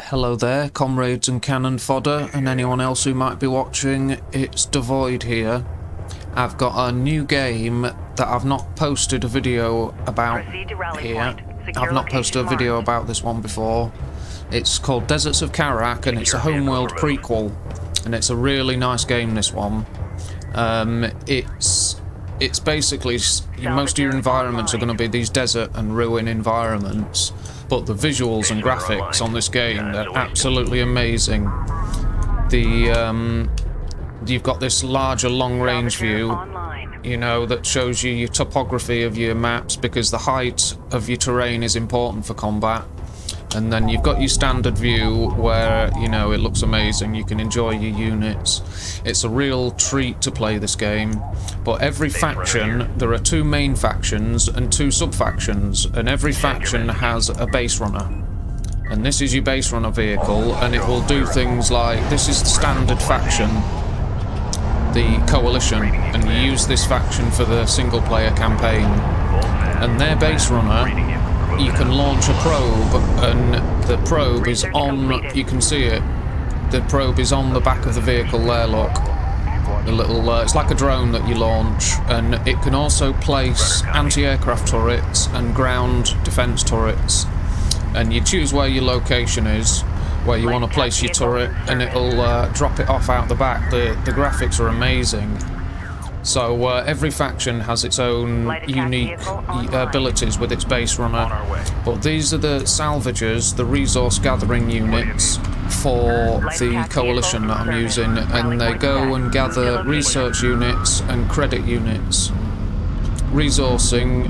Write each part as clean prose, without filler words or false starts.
Hello there, comrades and cannon fodder, and anyone else who might be watching. It's Dvoid here. I've got a new game that I've not posted a video about here. I've not posted a video about this one before. It's called Deserts of Kharak, and it's a homeworld prequel, and it's a really nice game, this one. It's basically, most of your environments are going to be these desert and ruin environments, but the visuals and graphics on this game, they're absolutely amazing. You've got this larger long-range view, you know, that shows you your topography of your maps, because the height of your terrain is important for combat. And then you've got your standard view where, you know, it looks amazing, you can enjoy your units. It's a real treat to play this game. But every faction, there are 2 main factions and 2 sub-factions, and every faction has a base runner. And this is your base runner vehicle, and it will do things like, this is the standard faction, the Coalition, and you use this faction for the single player campaign. And their base runner, you can launch a probe, and the probe is on, you can see it, the probe is on the back of the vehicle there, look. The little, it's like a drone that you launch, and it can also place anti-aircraft turrets and ground defense turrets. And you choose where your location is, where you want to place your turret, and it'll drop it off out the back. The graphics are amazing. So every faction has its own unique abilities with its base runner, but these are the salvagers, the resource gathering units for the Coalition that I'm using, and they go and gather research units and credit units. Resourcing,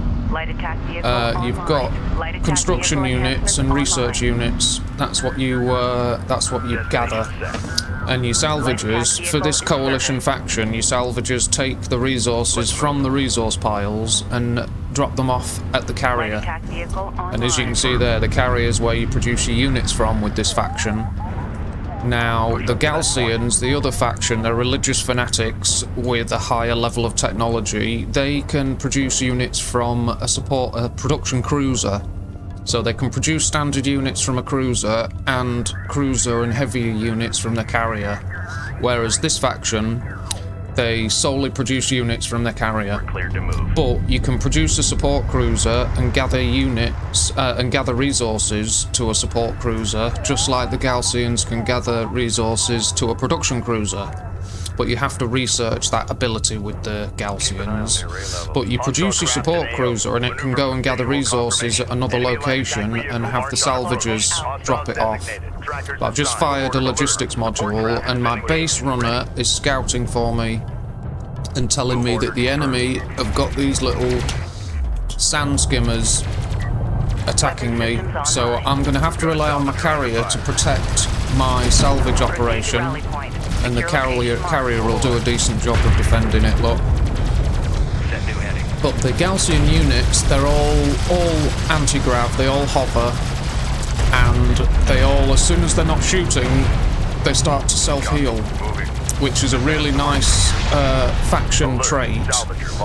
you've got construction units and research units. That's what you gather. And your salvagers, for this Coalition faction, your salvagers take the resources from the resource piles and drop them off at the carrier. And as you can see there, the carrier is where you produce your units from with this faction. Now, the Galcians, the other faction, they're religious fanatics with a higher level of technology. They can produce units from a production cruiser. So they can produce standard units from a cruiser and cruiser and heavier units from the carrier. Whereas this faction, they solely produce units from the carrier. But you can produce a support cruiser and gather units and gather resources to a support cruiser, just like the Galcians can gather resources to a production cruiser. But you have to research that ability with the Galcians. But you produce your support cruiser and it can go and gather resources at another location and have the salvagers drop it off. But I've just fired a logistics module, and my base runner is scouting for me and telling me that the enemy have got these little sand skimmers attacking me. So I'm going to have to rely on my carrier to protect my salvage operation, and the carrier will do a decent job of defending it, look. But the Galcian units, they're all anti-grav, they all hover, and they all, as soon as they're not shooting, they start to self-heal, which is a really nice faction trait,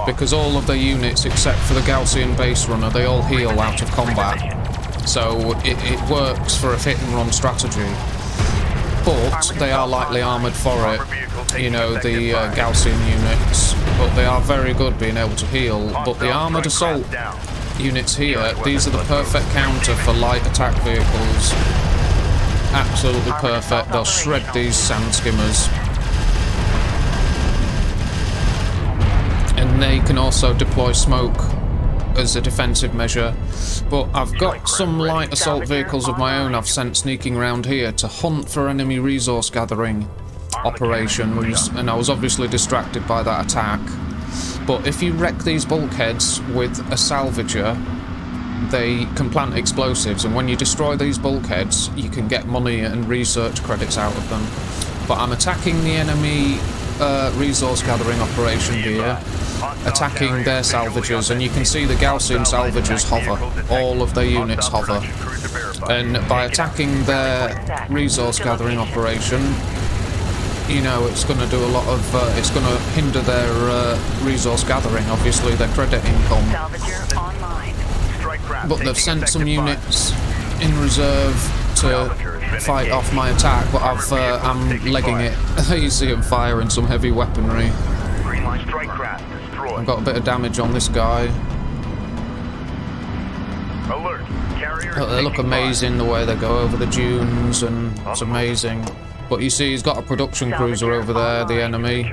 because all of their units, except for the Galcian base runner, they all heal out of combat. So it works for a hit-and-run strategy. But they are lightly armoured for it, you know, the Galcian units, but they are very good being able to heal. But the armoured assault units here, these are the perfect counter for light attack vehicles. Absolutely perfect, they'll shred these sand skimmers. And they can also deploy smoke as a defensive measure. But I've got some light assault vehicles of my own I've sent sneaking around here to hunt for enemy resource gathering operations, and I was obviously distracted by that attack. But if you wreck these bulkheads with a salvager, they can plant explosives, and when you destroy these bulkheads, you can get money and research credits out of them. But I'm attacking the enemy resource gathering operation here, attacking their salvagers, and you can see the Galcian salvagers hover. All of their units hover. And by attacking their resource gathering operation, you know, it's going to do a lot of, it's going to hinder their resource gathering, obviously, their credit income. But they've sent some units in reserve to fight off my attack, but I'm legging it. You see him firing some heavy weaponry. I've got a bit of damage on this guy. They look amazing the way they go over the dunes, and it's amazing. But you see, he's got a production cruiser over there, the enemy.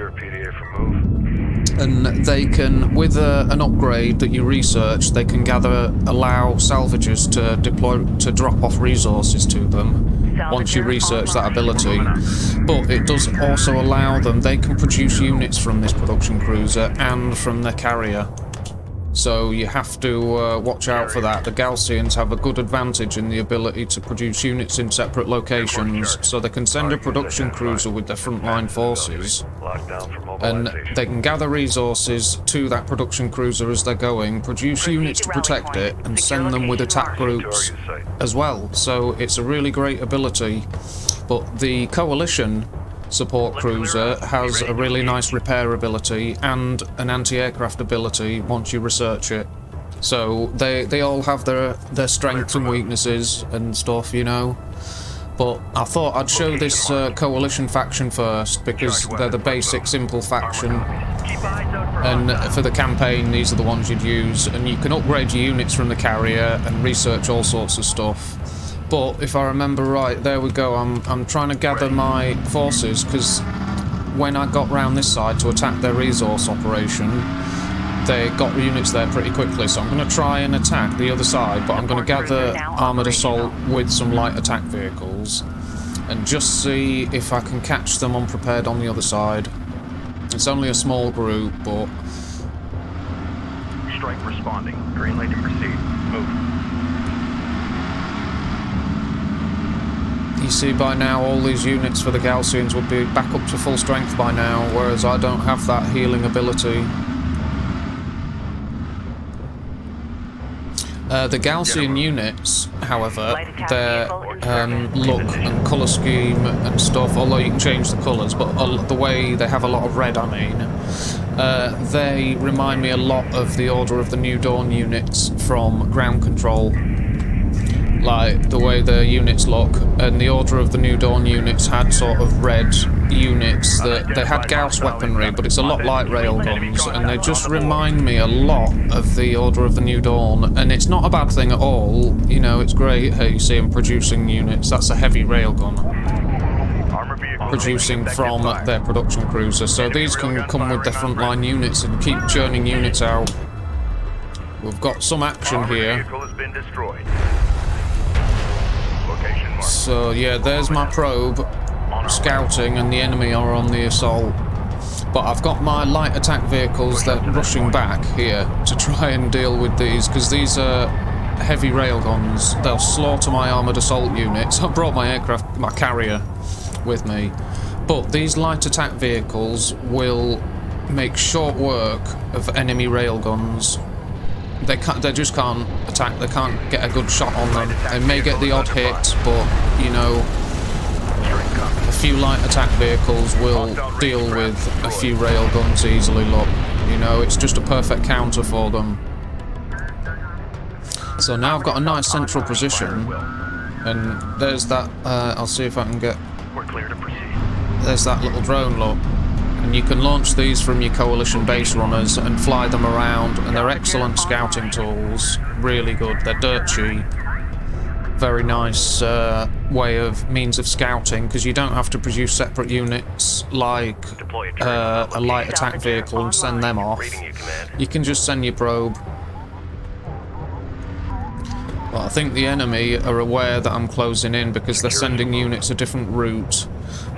And they can, with an upgrade that you research, they can allow salvagers to drop off resources to them once you research that ability. But it does also allow them, they can produce units from this production cruiser and from their carrier. So you have to watch out for that. The Galcians have a good advantage in the ability to produce units in separate locations, so they can send a production cruiser with their frontline forces, and they can gather resources to that production cruiser as they're going, produce units to protect it, and send them with attack groups as well. So it's a really great ability. But the Coalition support cruiser has a really nice repair ability and an anti-aircraft ability once you research it. So they all have their strengths and weaknesses and stuff, you know. But I thought I'd show this Coalition faction first, because they're the basic, simple faction. And for the campaign, these are the ones you'd use. And you can upgrade your units from the carrier and research all sorts of stuff. But if I remember right, there we go, I'm trying to gather my forces, because when I got round this side to attack their resource operation, they got units there pretty quickly, so I'm going to try and attack the other side, but I'm going to gather armoured assault with some light attack vehicles, and just see if I can catch them unprepared on the other side. It's only a small group, but... Strike responding. Green light to proceed. Move. You see, by now all these units for the Galcians would be back up to full strength by now, whereas I don't have that healing ability. The Galcian units, however, their look and colour scheme and stuff, although you can change the colours, but the way they have a lot of red, I mean, they remind me a lot of the Order of the New Dawn units from Ground Control. Like, the way the units look, and the Order of the New Dawn units had sort of red units that they had Gauss weaponry, but it's a lot like railguns, and they just remind me a lot of the Order of the New Dawn, and it's not a bad thing at all, you know, it's great. Hey, you see them producing units, that's a heavy railgun producing from their production cruiser, so these can come with their frontline units and keep churning units out. We've got some action here. So yeah, there's my probe scouting, and the enemy are on the assault. But I've got my light attack vehicles that are rushing back here to try and deal with these, because these are heavy railguns. They'll slaughter my armoured assault units. I brought my aircraft, my carrier, with me. But these light attack vehicles will make short work of enemy railguns. They just can't attack, they can't get a good shot on them. They may get the odd hit, but, you know, a few light attack vehicles will deal with a few railguns easily, look. You know, it's just a perfect counter for them. So now I've got a nice central position, and there's that, I'll see if I can get... There's that little drone, look. And you can launch these from your Coalition base runners and fly them around, and they're excellent scouting tools. Really good. They're dirt cheap. Very nice means of scouting, because you don't have to produce separate units like a light attack vehicle and send them off. You can just send your probe. Well, I think the enemy are aware that I'm closing in, because they're sending units a different route.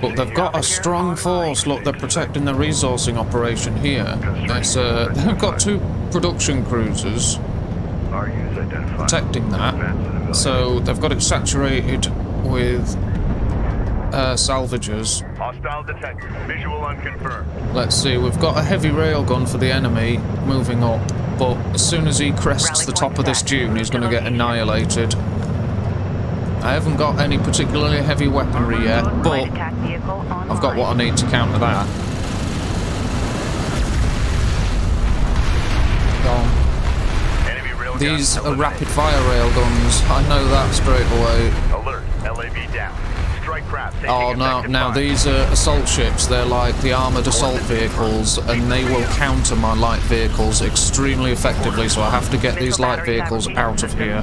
But they've got a strong force. Look, they're protecting the resourcing operation here. They've got 2 production cruisers protecting that. So they've got it saturated with salvagers. Hostile detected. Visual unconfirmed. Let's see, we've got a heavy railgun for the enemy moving up, but as soon as he crests the top of this dune, he's going to get annihilated. I haven't got any particularly heavy weaponry yet, but I've got what I need to counter that. These are rapid-fire railguns. I know that straight away. Alert. LAV down. strike craft. Oh, now these are assault ships. They're like the armoured assault vehicles, and they will counter my light vehicles extremely effectively, so I have to get these light vehicles out of here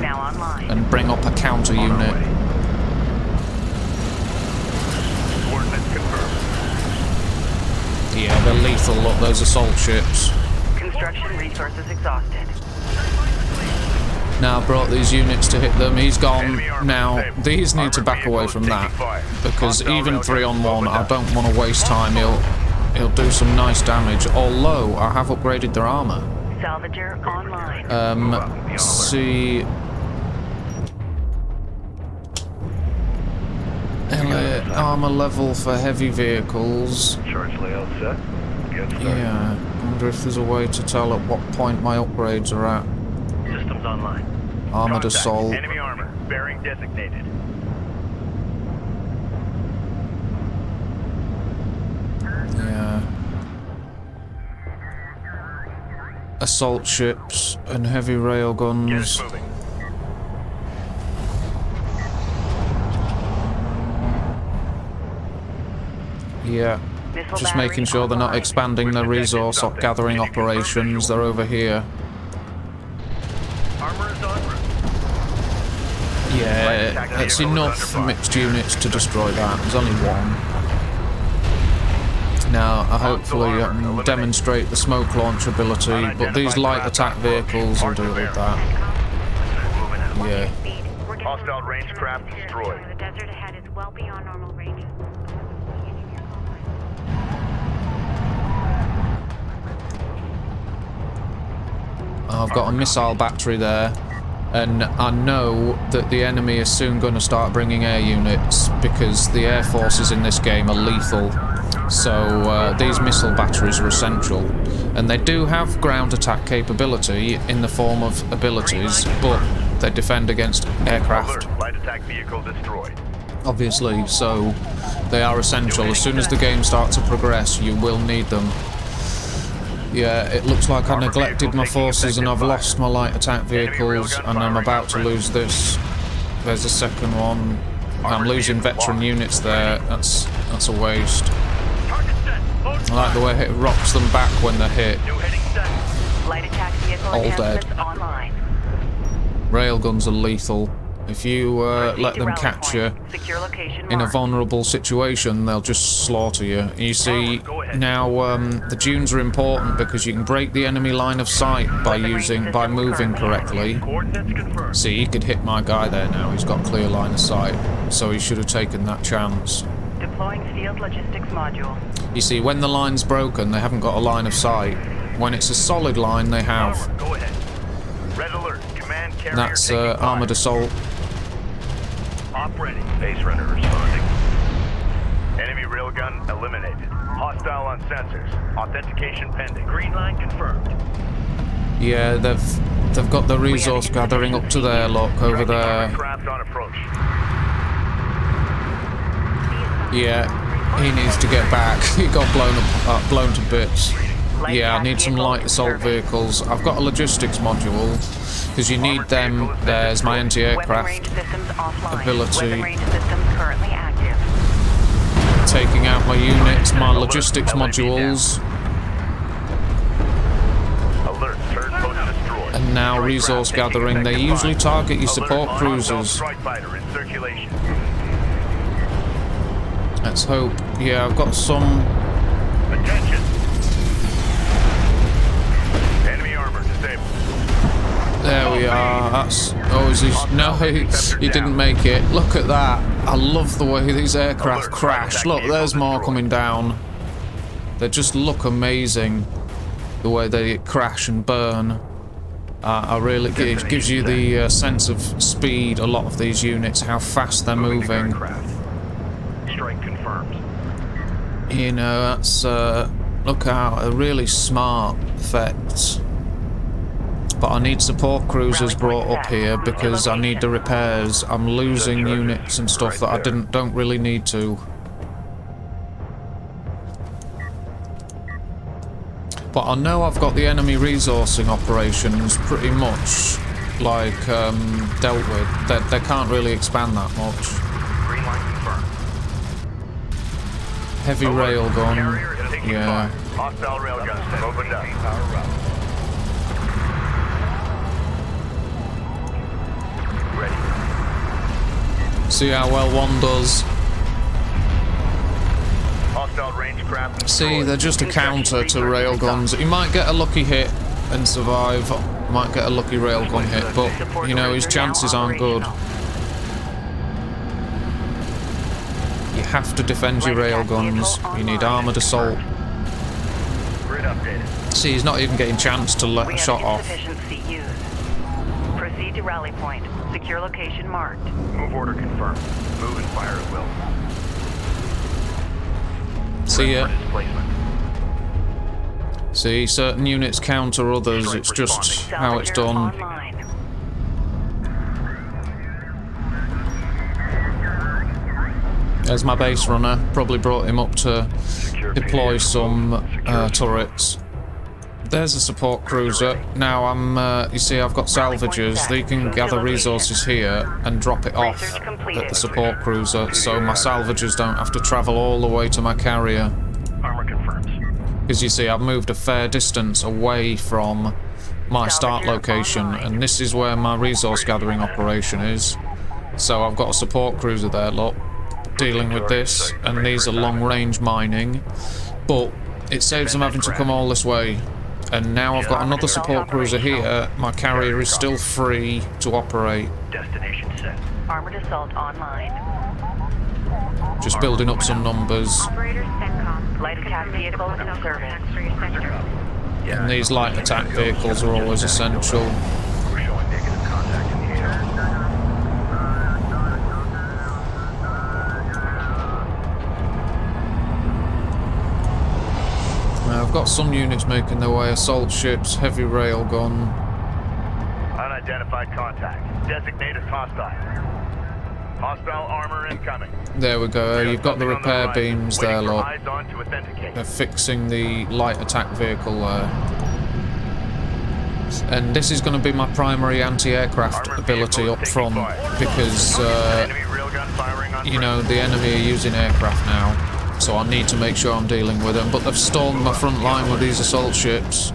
and bring up a counter unit. Coordinates confirmed. Yeah, they're lethal, look, those assault ships. Construction resources exhausted. Now I brought these units to hit them. He's gone. Now, these need to back away from that, because even 3-on-1, I don't want to waste time. He'll do some nice damage, although I have upgraded their armour. Salvager online. See... Armour level for heavy vehicles. Charge layout set. Get started. Yeah, I wonder if there's a way to tell at what point my upgrades are at. Systems online. Armoured Contact. assault. Enemy armor. Bearing designated. Yeah. Assault ships and heavy Get railguns. it moving. Yeah. Missile Just battery making sure they're not online. expanding their resource gathering operations. They're over here. Armor is en route. Yeah, it's enough mixed units to destroy that. There's only one. Now, I hopefully demonstrate the smoke launch ability, but these light attack vehicles will deal with that. Yeah. Hostile range craft destroyed. The desert ahead is well beyond normal range. I've got a missile battery there, and I know that the enemy is soon going to start bringing air units, because the air forces in this game are lethal. So these missile batteries are essential, and they do have ground attack capability in the form of abilities, but they defend against aircraft, Alert. Light attack vehicle destroyed. obviously, so they are essential. As soon as the game starts to progress, you will need them. Yeah, it looks like I neglected my forces and I've lost my light attack vehicles, and I'm about to lose this. There's a second one. I'm losing veteran units there. That's a waste. Target set. I like the way it rocks them back when they're hit. New heading set. Light attack vehicle All dead. enhancements online. Railguns are lethal. If you let them catch you Secure location in a marked. vulnerable situation, they'll just slaughter you. You see, now the dunes are important because you can break the enemy line of sight by moving correctly. Coordinates confirmed. See, he could hit my guy there now. He's got clear line of sight, so he should have taken that chance. Deploying field logistics module. You see, when the line's broken, they haven't got a line of sight. When it's a solid line, they have. Armor, go ahead. Red alert. Command carrier. That's taking fire. armoured assault. Op ready. Base runner responding. Enemy railgun eliminated. Hostile on sensors. Authentication pending. Green line confirmed. Yeah, they've got the resource gathering up to there, look, over there. Craft on approach. Yeah, he needs to get back. He got blown to bits. Yeah, I need some light assault vehicles. I've got a logistics module, because you need them. There's my Weapon range anti-aircraft systems offline. ability. Weapon range systems currently active. Taking out my units, my logistics modules, Alert. Turret post destroyed. and now Strike resource craft taking gathering. They effective usually fire. target your Alert. support Hostile cruisers. strike fighter in circulation. Let's hope. Yeah, I've got some. Attention. Enemy armor disabled. There we are. That's. Oh, is he? No, he didn't make it. Look at that. I love the way these aircraft crash. Look, there's more coming down. They just look amazing. The way they crash and burn. I really. It gives you the sense of speed. A lot of these units, how fast they're moving. Aircraft. Strike confirmed. You know, that's. Look out, a really smart effect. But I need support cruisers brought up here because I need the repairs. I'm losing units and stuff that I don't really need to. But I know I've got the enemy resourcing operations pretty much like dealt with. They can't really expand that much. Green line confirmed. Heavy railgun. Carrier is taking Yeah. fire. Hostile railgun opened up. Ready. See how well one does. Hostile range craft. See, they're just a counter to railguns. You might get a lucky hit and survive. Might get a lucky railgun hit, but you know his chances aren't good. You have to defend your railguns. You need armoured assault. Grid updated. See, he's not even getting a chance to let We a have shot off. insufficient seat use. Proceed to rally point. Secure location marked. Move order confirmed. Move and fire at will. See ya. For displacement. See, certain units counter others. It's just how it's Salvagers done. online. There's my base runner. Probably brought him up to Secure deploy PA. some Secure turrets. There's a support cruiser. Now you see I've got salvagers. They can gather resources here and drop it off Research completed. at the support cruiser, so my salvagers don't have to travel all the way to my carrier. Armor confirms. Because you see, I've moved a fair distance away from my start location, and this is where my resource gathering operation is. So I've got a support cruiser there, look, dealing with this, and these are long-range mining, but it saves them having to come all this way. And now I've got another support cruiser here. My carrier is still free to operate. Destination set. Armored assault online. Just building up some numbers. Operator CENTCOM. Light attack vehicle in service. For your sector. And these light attack vehicles are always essential. We're showing negative contact in the air. Now, I've got some units making their way. Assault ships, heavy railgun. Unidentified contact. Designate as hostile. Hostile armor incoming. There we go. You've got the Something on repair horizon. beams Waiting there, for look. eyes on to authenticate. They're fixing the light attack vehicle there. And this is going to be my primary anti-aircraft Armored ability vehicle up taking front, fire. because Enemy railgun firing on you know, the enemy are using aircraft now, so I need to make sure I'm dealing with them. But they've stalled my front line with these assault ships.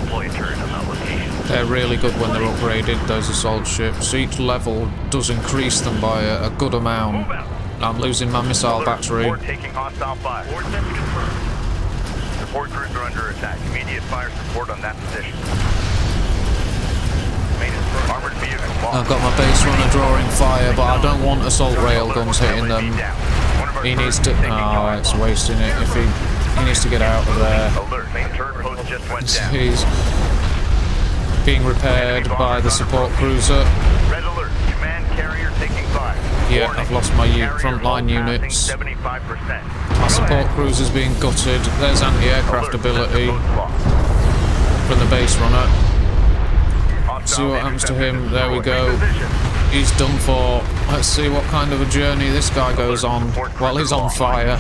deploy turret on that location. They're really good when they're upgraded, those assault ships. Each level does increase them by a good amount. Move out. I'm losing my missile battery. Support taking hostile fire. Ordnance confirmed. Support cruiser under attack. Immediate fire support on that position. Maintenance armored vehicle lost. I've got my base runner drawing fire, but I don't want assault railguns hitting them. He needs to... Oh, it's wasting it. If he needs to get out of there. Alert. Main turret post just went down. He's being repaired by the support cruiser. Red alert. Command carrier taking fire. Yeah, Warning. I've lost my Carrier frontline hull passing units. 75%. My support cruiser's being gutted. There's anti-aircraft ability from the base runner. See what happens to him. There we go. He's done for. Let's see what kind of a journey this guy goes on while he's on fire.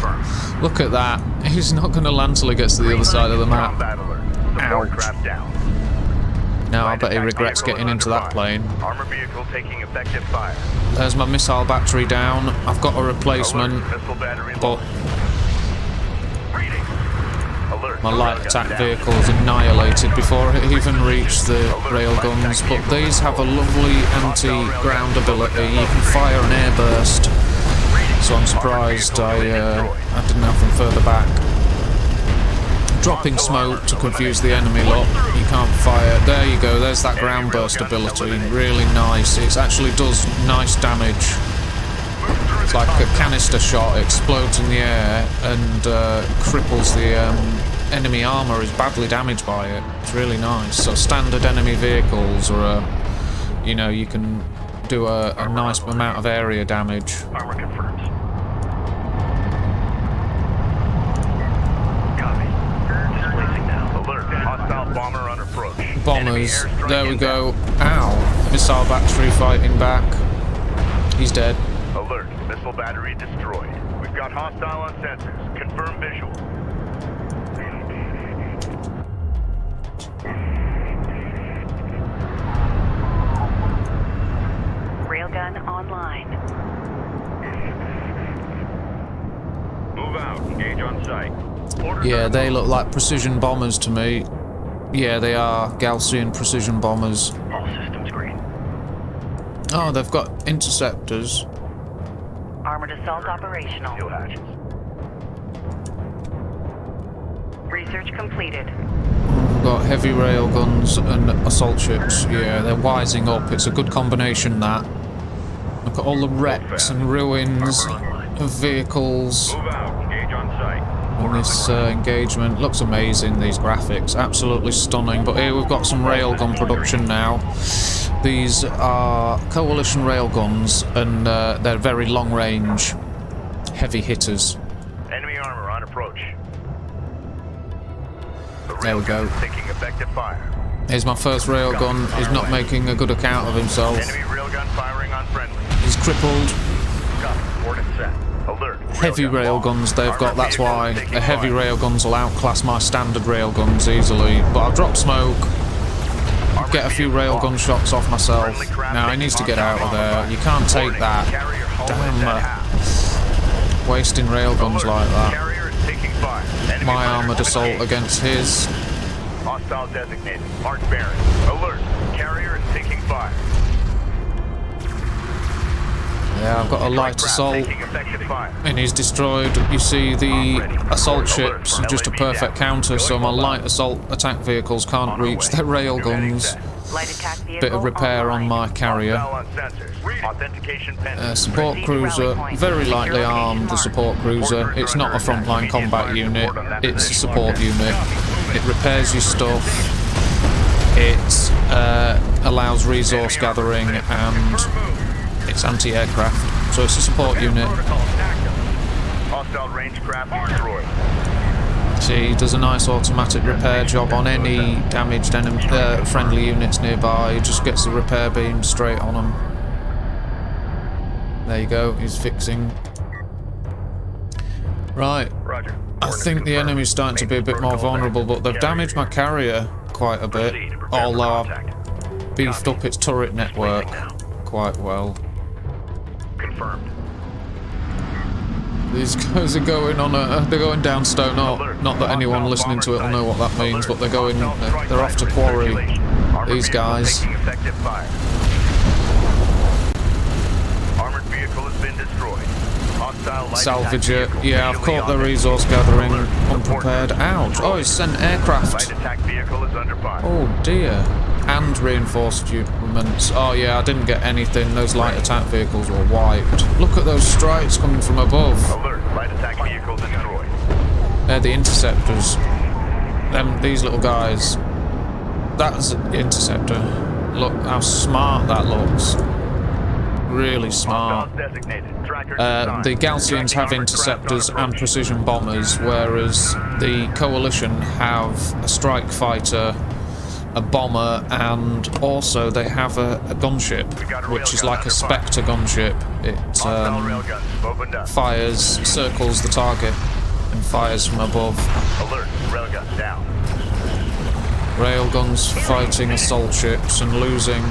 Look at that. He's not going to land till he gets to the other side of the map. Ouch. Now I bet he regrets getting into that plane. Armor vehicle taking effective fire. There's my missile battery down. I've got a replacement, Missile battery but low. Alert. my light attack vehicle is annihilated before it even reached the railguns. But these have a lovely anti-ground ability. You can fire an airburst, so I'm surprised I didn't have them further back. Dropping smoke to confuse the enemy lot. You can't fire. There you go. There's that ground burst ability. Really nice. It actually does nice damage. It's like a canister shot. It explodes in the air and cripples the enemy armor. Is badly damaged by it. It's really nice. So standard enemy vehicles are, you know, you can do a nice amount of area damage. Armor confirms. Copy. Displacing now. Alert. Hostile bomber on approach. Bombers. Enemy airstrike There we inbound. go. Ow. Missile battery fighting back. He's dead. Alert. Missile battery destroyed. We've got hostile on sensors. Confirm visual. Railgun online. out. Engage on site. Yeah, they look like precision bombers to me. Yeah, they are Gaussian precision bombers. All systems green. Oh, they've got interceptors. Armored assault operational. Fuel hatches. Research completed. We've got heavy railguns and assault ships. Yeah, they're wising up. It's a good combination, that. Look at all the wrecks and ruins of vehicles. Move out. Engage on site. And this engagement looks amazing, these graphics, absolutely stunning. But here we've got some railgun production now. These are coalition railguns, and they're very long range, heavy hitters. Enemy armor on approach. There we go. Taking effective fire. Here's my first railgun. He's not making a good account of himself. Enemy railgun firing on friendly. He's crippled. Copy. Coordinate set. Alert. Heavy railguns they've got, that's why. The heavy railguns will outclass my standard railguns easily. But I'll drop smoke, get a few railgun shots off myself. Now he needs to get out of there. You can't take that. Damn, wasting railguns like that. Carrier is taking fire. Enemy My fighter armoured assault eliminated. against his. Hostile designated. Mark bearing. Alert. Carrier is taking fire. Yeah, I've got a light assault. Taking effective fire. And he's destroyed. You see, the assault ships are just a perfect counter, so my light assault attack vehicles can't reach their railguns. Light attack vehicle Bit of repair on online. my carrier. Hostile on sensors. Authentication pending. Support cruiser, very lightly armed, the support cruiser. It's not a frontline combat unit, it's a support unit. It repairs your stuff. It allows resource gathering, and it's anti-aircraft, so it's a support unit. Hostile range craft destroyed. See, does a nice automatic repair job on any damaged friendly units nearby. He just gets the repair beam straight on them. There you go, he's fixing. Right, Roger. I think the enemy's starting to be a bit more vulnerable, but they've damaged my carrier quite a bit, although I've beefed up its turret network quite well. Confirmed. These guys are going on they're going down Stone Up. Not that anyone listening to it will know what that means, but they're off to quarry. These guys. Taking effective fire. Armored vehicle has been destroyed. Hostile light Salvage it. attack Yeah, I've visually caught the on resource gathering unprepared. Ouch. Oh, it's sent Light aircraft. attack vehicle is under fire. Oh dear. And reinforcements. Oh yeah, I didn't get anything. Those light attack vehicles were wiped. Look at those strikes coming from above. Alert. Light attack vehicle destroyed. They're the interceptors. These little guys. That's an interceptor. Look how smart that looks. Really smart. Hostiles designated. Tracker The Gaussians have interceptors and precision bombers, whereas the Coalition have a strike fighter, a bomber, and also they have a gunship, which is like a Spectre gunship. It Hostile railguns opened up. fires, circles the target, and fires from above. Alert. Railguns down. Railguns fighting assault ships and losing.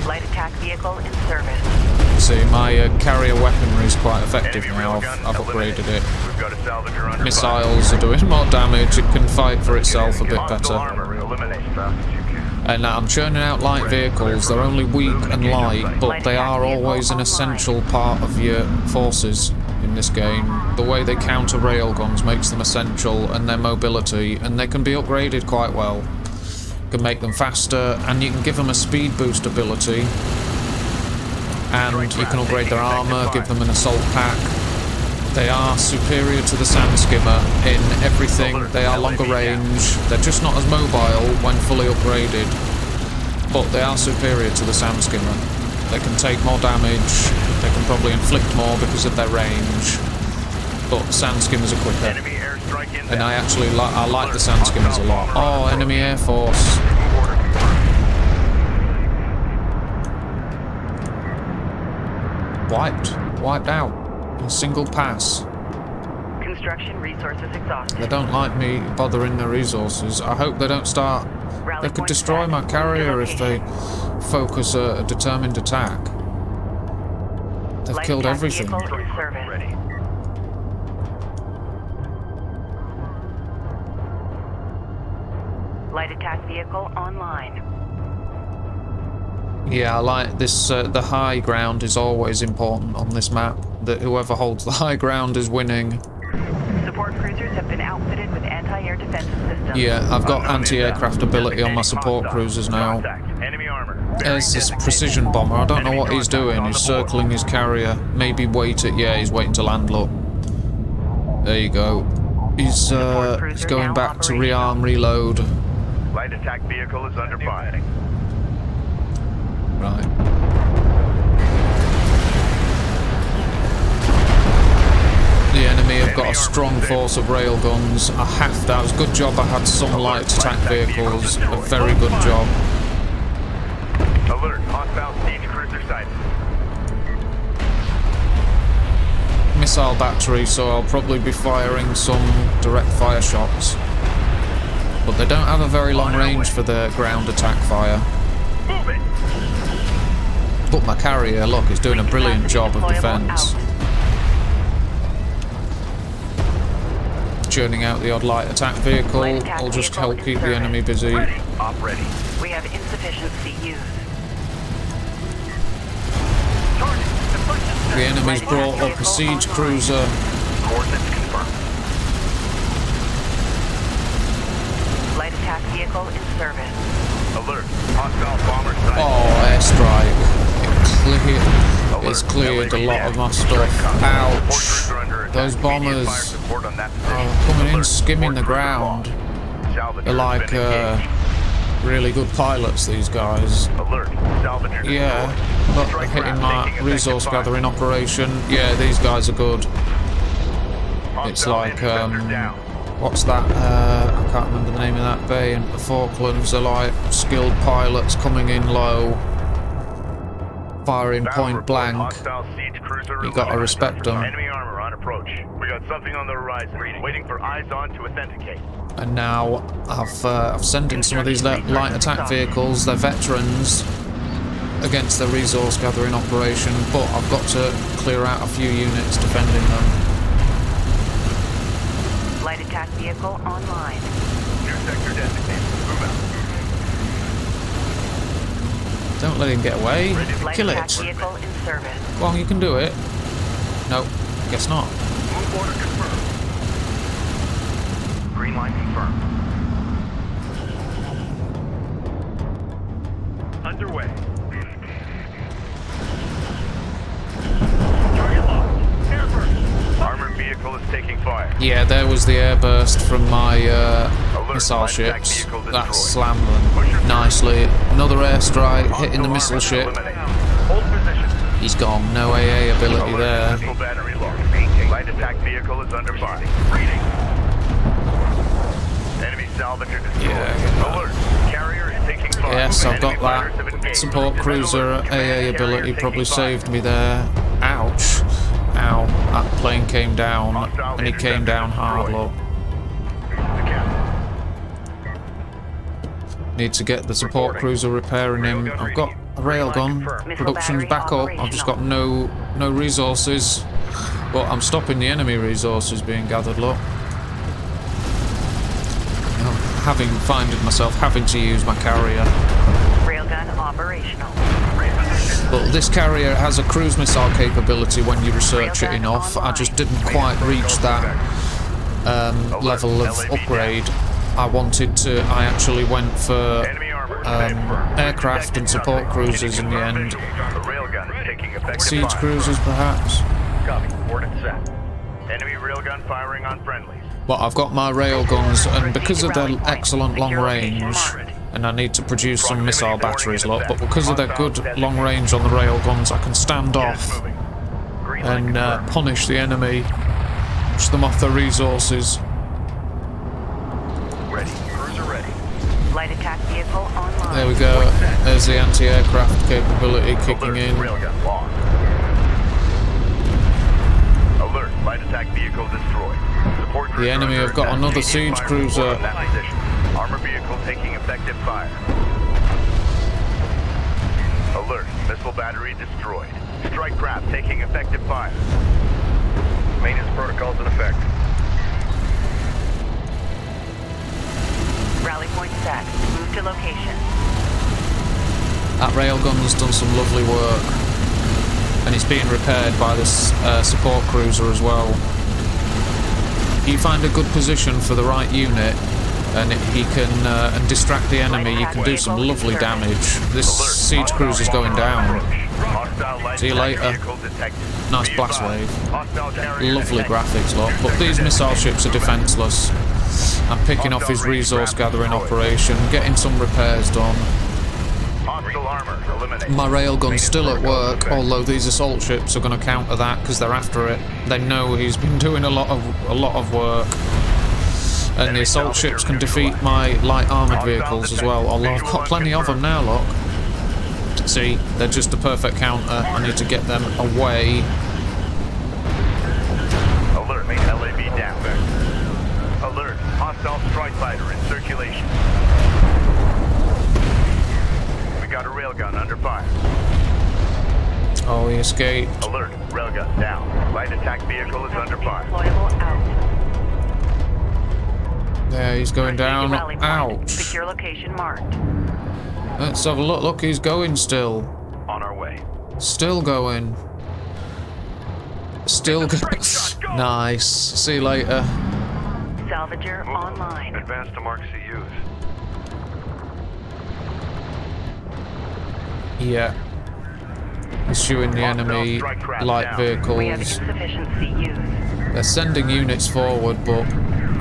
Light attack vehicle in service. See, my carrier weaponry is quite effective Enemy now. railgun I've upgraded it. We've got a salvager under fire. Missiles are doing more damage. It can fight for itself a bit Hostile better. armor eliminate fast as you can. And I'm churning out light vehicles. They're only weak and light, but they are always an essential part of your forces in this game. The way they counter railguns makes them essential, and their mobility, and they can be upgraded quite well. You can make them faster, and you can give them a speed boost ability. And you can upgrade their armour, give them an assault pack. They are superior to the sand skimmer in everything. They are longer range. They're just not as mobile when fully upgraded, but they are superior to the sand skimmer. They can take more damage. They can probably inflict more because of their range, but sand skimmers are quicker. Enemy airstrike inbound. And I actually I like the sand skimmers a lot. Oh, enemy air force. Wiped out in a single pass. Construction resources exhausted. They don't like me bothering their resources. I hope they don't start. They could destroy my carrier if they focus a determined attack. They've Light killed attack everything. vehicle in service. Ready. Light attack vehicle online. Yeah, I like this. The high ground is always important on this map. That whoever holds the high ground is winning. Support cruisers have been outfitted with anti-air defensive systems. Yeah, I've got Unknown anti-aircraft inbound. ability on my Designating support hostile. cruisers now. Contact. Enemy armor. There's this precision bomber. I don't know what he's doing. He's circling his carrier. Maybe wait it. Yeah, he's waiting to land. Look. There you go. He's going back to rearm, reload. Light attack vehicle is under fire. Right. The enemy have got a strong force of railguns. I have to. It was a good job I had some light attack vehicles. A very good job. Alert, hostile siege cruiser sighted. Missile battery, so I'll probably be firing some direct fire shots. But they don't have a very long range for their ground attack fire. Move it! But my carrier, look, is doing a brilliant job of defense. Churning out the odd light attack vehicle. I'll just help keep the enemy busy. Ready. Op ready. We have insufficient CUs. The enemy's brought up a siege cruiser. Coordinates confirmed. Light attack vehicle in service. Alert, hostile bomber sighted. Oh, airstrike. It's cleared a lot of my stuff. Ouch. Those bombers are coming in, skimming the ground. They're like really good pilots, these guys. Alert, salvagers. Yeah, look, they're hitting my resource gathering operation. Yeah, these guys are good. It's like, what's that? I can't remember the name of that bay. And the Falklands are like skilled pilots coming in low, firing point blank. You gotta respect them. Enemy armor on approach. We got something on the horizon. Waiting for eyes on to authenticate. And now I've sent in some of these light attack vehicles. They're veterans against the resource gathering operation, but I've got to clear out a few units defending them. Light attack vehicle online. New sector designated. Move out. Don't let him get away. Light Kill attack it. vehicle in service. Well, you can do it. No, guess not. Move order confirmed. Green line confirmed. Underway. Target locked. Airburst. Armored vehicle is taking fire. Yeah, there was the airburst from my missile light attack ships. vehicle That destroyed. slammed them nicely. Another airstrike hitting the missile ship. Hold position. He's gone. No AA ability there. Missile battery locked. Light attack vehicle is under fire. Reading. Enemy salvager destroyed. Yeah. Alert. Carrier is taking fire. Yes, I've got Enemy fighters have that. engaged. Support cruiser AA ability probably saved me there. Ouch. Ow. That plane came down, and he came down hard, look. Need to get the support cruiser repairing him. I've got a railgun. Production's back up. I've just got no resources. But I'm stopping the enemy resources being gathered, look. Finding myself having to use my carrier. Railgun operational. But this carrier has a cruise missile capability when you research it enough. I just didn't quite reach that level of upgrade. I actually went for aircraft and support cruisers in the end. Siege cruisers, perhaps. Copy. Coordinates set. Enemy railgun firing on friendlies. But I've got my railguns, and because of their excellent long range, and I need to produce some missile batteries, lot, but because of their good long range on the railguns, I can stand off and punish the enemy, push them off their resources. Ready. Cruiser ready. Light attack vehicle online. There we go. There's the anti-aircraft capability kicking in. Railgun lost. Alert. Light attack vehicle destroyed. Support The enemy have got another siege cruiser. Armor vehicle taking effective fire. Alert. Missile battery destroyed. Strike craft taking effective fire. Maintenance protocols in effect. Rally point set. Move to location. That railgun's done some lovely work, and it's being repaired by this support cruiser as well. If you find a good position for the right unit, and he can and distract the enemy, you can do some lovely damage. This siege cruiser's going down. See you later. Nice blast wave. Lovely graphics, lot. But these missile ships are defenceless. I'm picking off his resource gathering operation, getting some repairs done. My railgun's still at work, although these assault ships are going to counter that because they're after it. They know he's been doing a lot of work. And the assault ships can defeat my light armoured vehicles as well, although I've got plenty of them now, look. See, they're just a perfect counter. I need to get them away. Alert, main LAV down. Alert, hostile strike fighter in circulation. We got a railgun under fire. Oh, he escaped. Alert, railgun down. Light attack vehicle is under fire. Deployable out. There, he's going down. Rally point. Ouch. Secure location marked. Let's have a look. Look, he's going still. On our way. Still going. Still going. Nice. See you later. Salvager online. Advance to mark CUs. Yeah. Pursuing the enemy light We have vehicles. insufficient CUs. They're sending units forward, but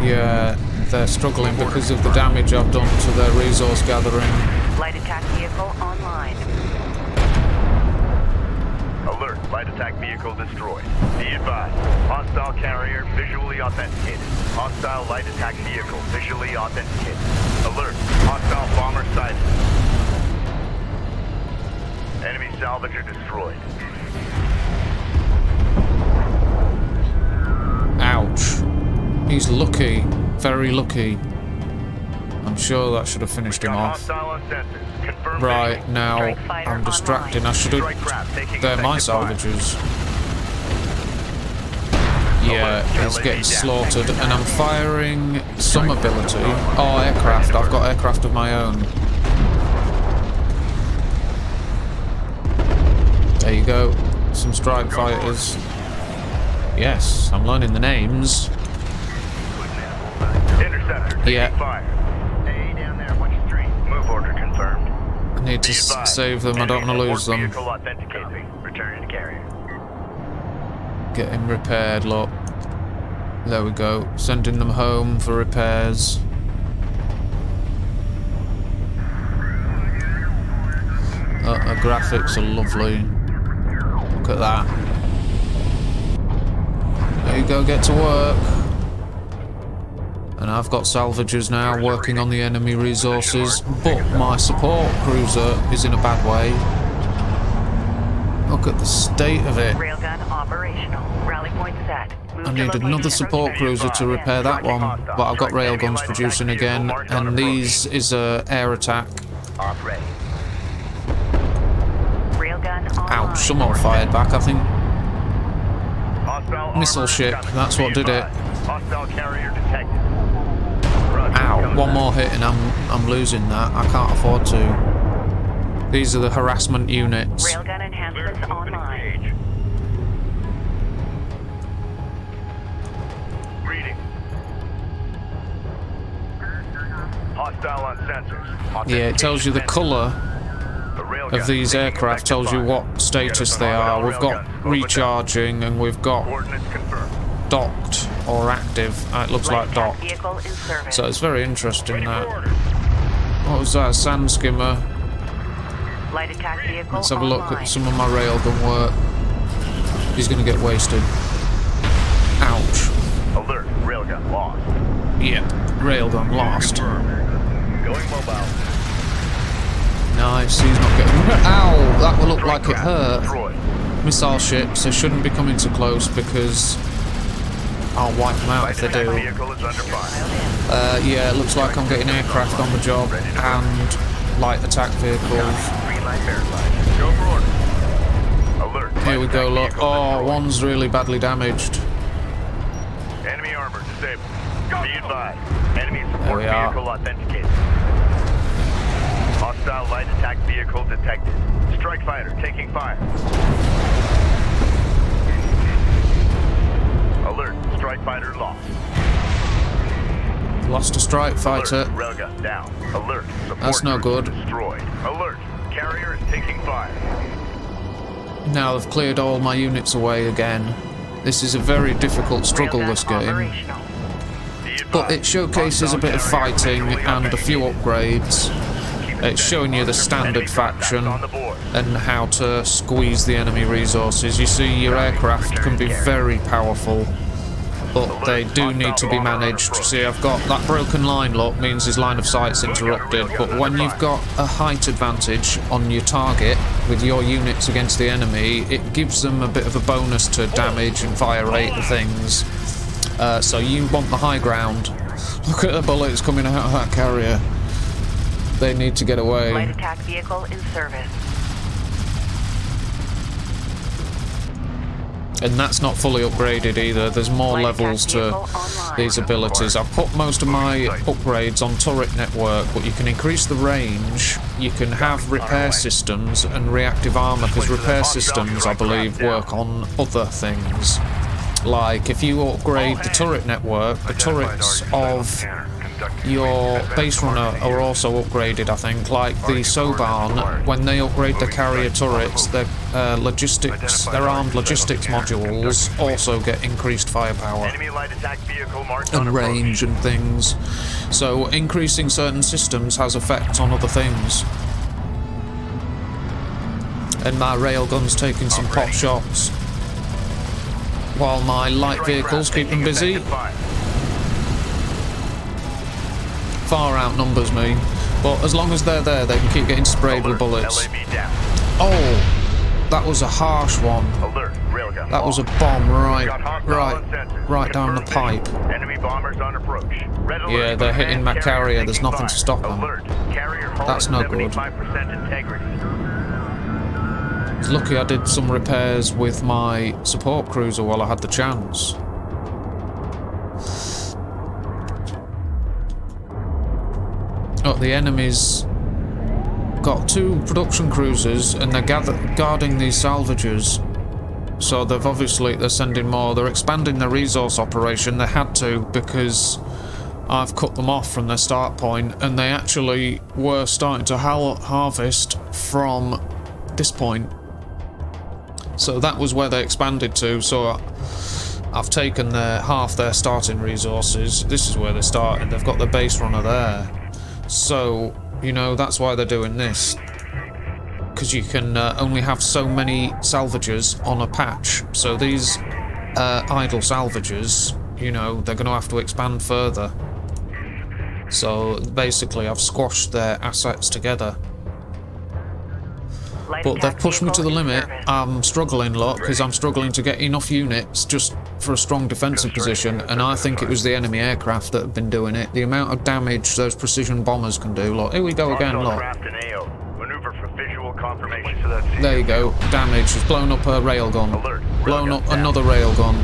yeah, they're struggling because of the damage I've done to their resource gathering. Light attack vehicle online. Alert, light attack vehicle destroyed. Be advised, hostile carrier visually authenticated. Hostile light attack vehicle visually authenticated. Alert, hostile bomber sighted. Enemy salvager destroyed. Ouch. He's lucky. Very lucky. I'm sure that should have finished him off. Hostile on sensors. Confirmed Right, visual. now Strike fighter I'm distracting. I should Strike craft have... taking They're my effective fire. salvagers. Yeah, he's getting slaughtered. And I'm firing some ability. Oh, aircraft. I've got aircraft of my own. There you go. Some strike fighters. Yes, I'm learning the names. Interceptor taking Yeah. fire. Hey, down there, watch the street. Move order confirmed. I need to save them. I don't want to lose them. Vehicle authenticated. Returning to carrier. Get him repaired, look. There we go. Sending them home for repairs. The graphics are lovely. Look at that. There you go, get to work. And I've got salvagers now working on the enemy resources, but my support cruiser is in a bad way. Look at the state of it. Railgun operational. Rally point set. Move I to need location. another support cruiser to repair that one, but I've got railguns producing again, and these is a air attack. Off ready. Railgun online. Ouch, someone fired back, I think. Hostile Missile armor ship, coming. that's what Be did it. advised, hostile carrier detected. Roger, Ow, coming one back. more hit and I'm losing that. I can't afford to. These are the harassment units. Railgun enhancements online. Reading. Hostile on sensors. Yeah, it tells you the colour The railgun of these taking aircraft, effective tells you fire. what status they are. We've got recharging and we've got Coordinates confirmed. docked or active. It looks Light like attack docked. vehicle in service. So it's very interesting Ready for that. order. What was that? Sand skimmer. Light attack vehicle Let's have a look online. at some of my railgun work. He's gonna get wasted. Ouch. Alert. Railgun lost. Yep. Railgun lost. Confirmed. Going mobile. Nice, he's not getting... Ow! That will look like it Craft hurt. destroyed. Missile ships, they shouldn't be coming too close because I'll wipe them out if they Light attack do. vehicle is under fire. Yeah, it looks like I'm getting aircraft on the job and light attack vehicles. Green light verified. Go for order. Alert. Here we light go, attack look. vehicle Oh, destroyed. one's really badly damaged. Enemy armor disabled. Be advised. Enemy support we are. vehicle authenticated. Hostile light attack vehicle detected. Strike fighter taking fire. Alert. Strike fighter lost. Lost a strike fighter. Alert. Railgun down. Alert. Support That's no troops good. Destroyed. Alert. Carrier is taking fire. Now I've cleared all my units away again. This is a very difficult struggle, Railgun this game. operational. Be advised. But it showcases a bit of Hostile carrier fighting visually and a few authenticated. upgrades. It's showing you the standard Enemy contacts faction on the board. and how to squeeze the enemy resources. You see, your aircraft can be very powerful, but they do need to be managed. See, I've got that broken line, look, means his line of sight's interrupted, but when you've got a height advantage on your target with your units against the enemy, it gives them a bit of a bonus to damage and fire rate and things. So you want the high ground. Look at the bullets coming out of that carrier. They need to get away. Light attack vehicle in service. And that's not fully upgraded either. There's more Light levels attack to vehicle online. these abilities. I've put most of my upgrades on turret network, but you can increase the range. You can have repair systems and reactive armor, because repair systems, I believe, work on other things. Like, if you upgrade the turret network, the turrets of your base runner are also upgraded, I think. Like the Sobarn, when they upgrade the carrier turrets, their armed logistics modules also get increased firepower Enemy light attack vehicle marked on and approach. range and things. So increasing certain systems has effects on other things. And my railgun's taking some pot shots, while my light vehicles keep them busy. Effective fire. Far outnumbers me, but as long as they're there, they can keep getting sprayed with bullets. LAV down. Oh, that was a harsh one. Alert. Railgun. That was a bomb right down the pipe. Enemy bombers on approach. Red alert. Yeah, they're hitting my carrier. There's taking nothing to fire. stop them. Alert. Carrier hull That's at no good. 75% integrity. It's lucky I did some repairs with my support cruiser while I had the chance. Oh, the enemy's got 2 production cruisers and they're guarding these salvages. So they're sending more. They're expanding their resource operation. They had to, because I've cut them off from their start point, and they actually were starting to harvest from this point. So that was where they expanded to. So I've taken half their starting resources. This is where they're starting. They've got the base runner there. So, you know, that's why they're doing this. Because you can only have so many salvages on a patch. So these idle salvages, you know, they're going to have to expand further. So basically I've squashed their assets together. Light But they've attack pushed me to the vehicle in limit. service. I'm struggling, look, because I'm struggling to get enough units just for a strong defensive position, and I think it was the enemy aircraft that have been doing it. The amount of damage those precision bombers can do. Look, here we go again, Hostile look. craft in AO. Maneuver for visual confirmation. There you go. Damage. Has blown up a railgun. Alert. Blown Railgun up down. another railgun.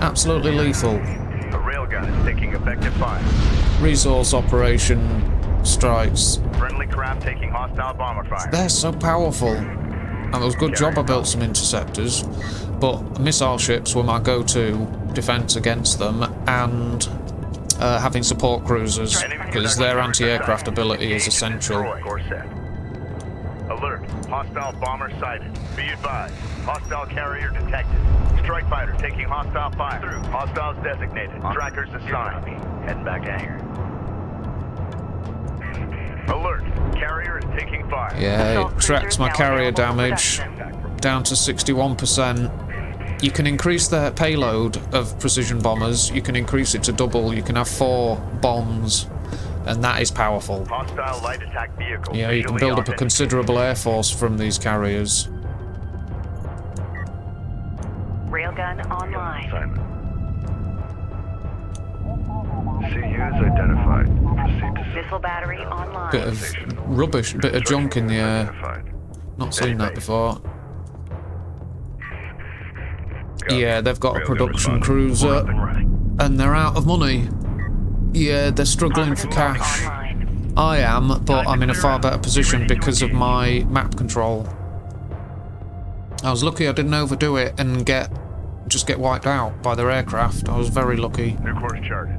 Absolutely lethal. A railgun is taking effective fire. Resource operation strikes. Friendly craft taking hostile bomber fire. They're so powerful. And it was a good job I built some interceptors, but missile ships were my go-to defense against them, and having support cruisers, because their anti-aircraft ability is essential. Alert. Hostile bomber sighted. Be advised. Hostile carrier detected. Strike fighter taking hostile fire. Hostiles designated. Trackers assigned. Heading back to hangar. Alert. Carrier is taking fire. Yeah, it tracks my carrier damage down to 61%. You can increase their payload of precision bombers. You can increase it to double. You can have 4 bombs, and that is powerful. Hostile light attack vehicle. Yeah, you can build up a considerable air force from these carriers. Railgun online. CUs identified. Proceed to Missile battery online. Bit of rubbish, bit of junk in the air. Not seen that before. Yeah, they've got a Railgun production responding. cruiser, We're up and running. and they're out of money. Yeah, they're struggling for cash. Online. I am, but I'm in a far better position because of my map control. I was lucky I didn't overdo it and just get wiped out by their aircraft. I was very lucky. New course charted.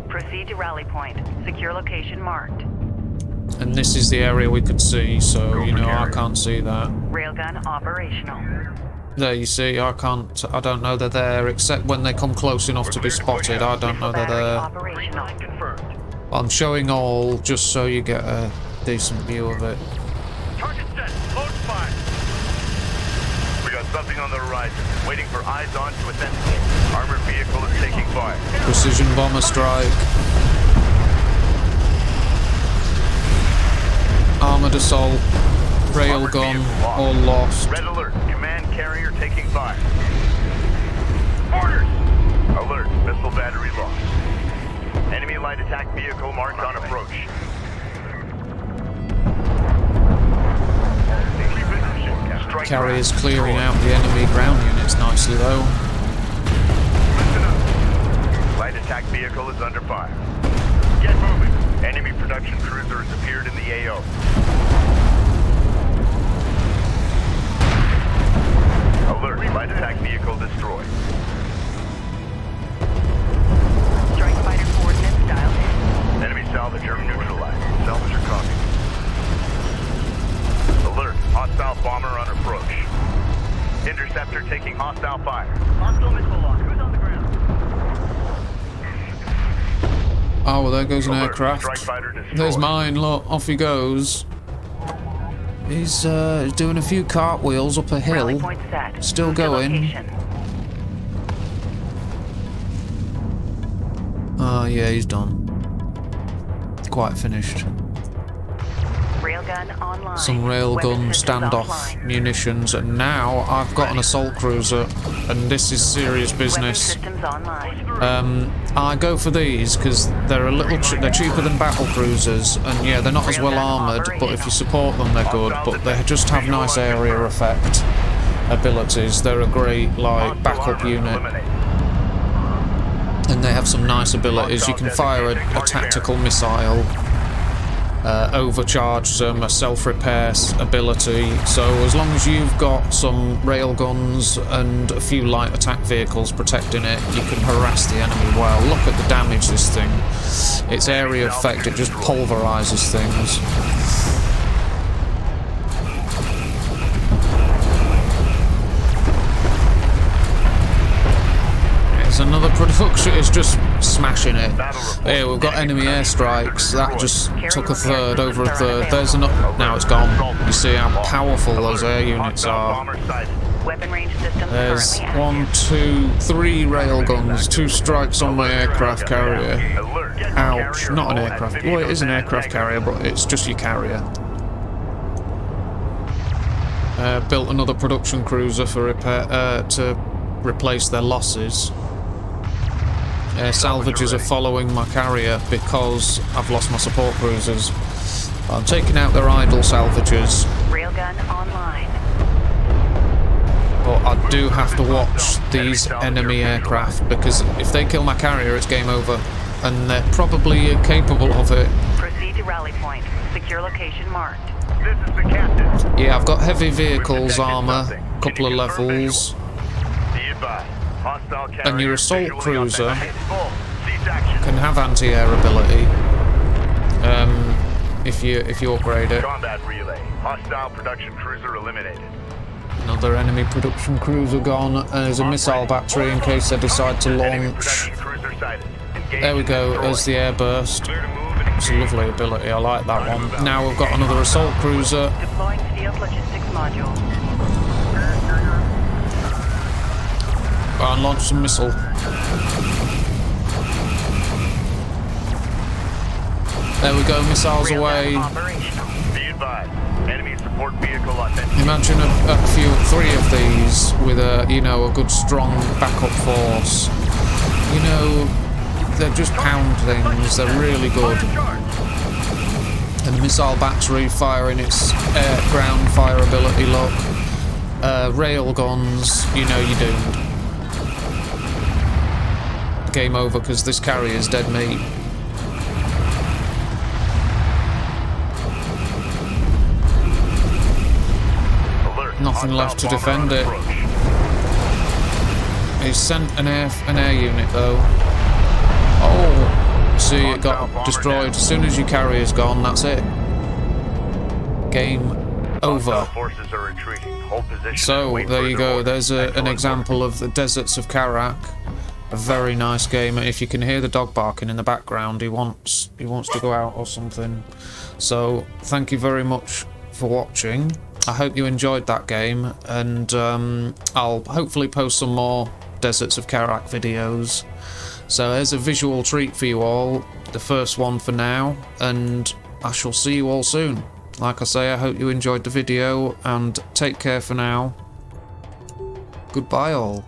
Proceed to rally point. Secure location marked. And this is the area we could see, so, you know, I can't see that. Railgun operational. There, you see, I don't know they're there, except when they come close enough to be spotted, I don't know they're Battery there. operational. Confirmed. I'm showing all, just so you get a decent view of it. Target set. Load fire. We got something on the horizon. Waiting for eyes on to authenticate. Armored vehicle is taking fire. Precision bomber strike. Armored assault. Railgun, all lost. Red alert. Command carrier taking fire. Orders. Alert. Missile battery lost. Enemy light attack vehicle marked on approach. Strike Carrier's ground. clearing out the enemy ground units nicely though. Listen up. Light attack vehicle is under fire. Get moving. Enemy production cruiser has appeared in the AO. Alert. Light attack vehicle destroyed. Strike fighter coordinates dialed in. Enemy salvager neutralized. Salvager copy. Alert. Hostile bomber on approach. Interceptor taking hostile fire. Hostile missile lock. Who's on the ground? Oh, well, there goes an Alert. aircraft. Strike fighter destroyed. There's mine, look, off he goes. He's doing a few cartwheels up a Rally hill. point set. Still Move to going. location. Oh, yeah, he's done. Quite finished. Railgun online. Some Weapon railgun systems standoff offline. munitions, and now I've got an assault cruiser, and this is serious Weapon business. systems online. I go for these because they're they're cheaper than battle cruisers, and yeah, they're not as well armoured, but if you support them, they're good. But they just have nice area effect abilities. They're a great like backup unit, and they have some nice abilities. You can fire a tactical missile. Overcharge them, a self-repair ability. So as long as you've got some railguns and a few light attack vehicles protecting it, you can harass the enemy well. Look at the damage this thing. Its area effect, it just pulverizes things. There's another production, it's just smashing it. Here, we've got enemy airstrikes. That just took a third, over a third. There's another, now it's gone. You see how powerful those air units are. Weapon range systems There's currently 1, 2, 3 railguns, 2 strikes on my aircraft carrier. Ouch, not an aircraft. Well, it is an aircraft carrier, but it's just your carrier. Built another production cruiser for repair, to replace their losses. Salvages are following my carrier because I've lost my support cruisers. I'm taking out their idle salvages, Railgun online. but I do have to watch these enemy aircraft because if they kill my carrier, it's game over, and they're probably capable of it. Proceed to rally point. Secure location marked. This is the captain. Yeah, I've got heavy vehicles armor, couple of levels, Be advised. Hostile and your carrier assault visually cruiser authenticated. Full. Cease action. can have anti-air ability. If you upgrade it. Combat relay. Hostile production cruiser eliminated. Another enemy production cruiser gone. There's a missile battery in case they decide to Enemy launch. production cruiser sighted. Engage There we and go, destroy. there's the air burst. Clear to move and It's a engage. lovely ability, I like that one. Now we've got another assault cruiser. Deploying field logistics module. Go and launch some missile. There we go, missiles Railgun away. operational. Be advised. Enemy support vehicle authenticated. Imagine three of these with a good strong backup force. You know, they just pound things, they're really good. And missile battery firing its ground fire ability, look. Rail guns, you know you're doomed. Game over because this carrier's dead meat. Alert. Nothing left to defend it. He's sent an air unit though. Oh, see, it got destroyed. As soon as your carrier's gone, that's it. Game over. Forces are retreating. Hold position. So there you go. There's an example of the Deserts of Kharak. A very nice game. If you can hear the dog barking in the background, he wants to go out or something. So thank you very much for watching. I hope you enjoyed that game, and I'll hopefully post some more Deserts of Kharak videos. So there's a visual treat for you all, the first one for now, and I shall see you all soon. Like I say, I hope you enjoyed the video, and take care for now. Goodbye all.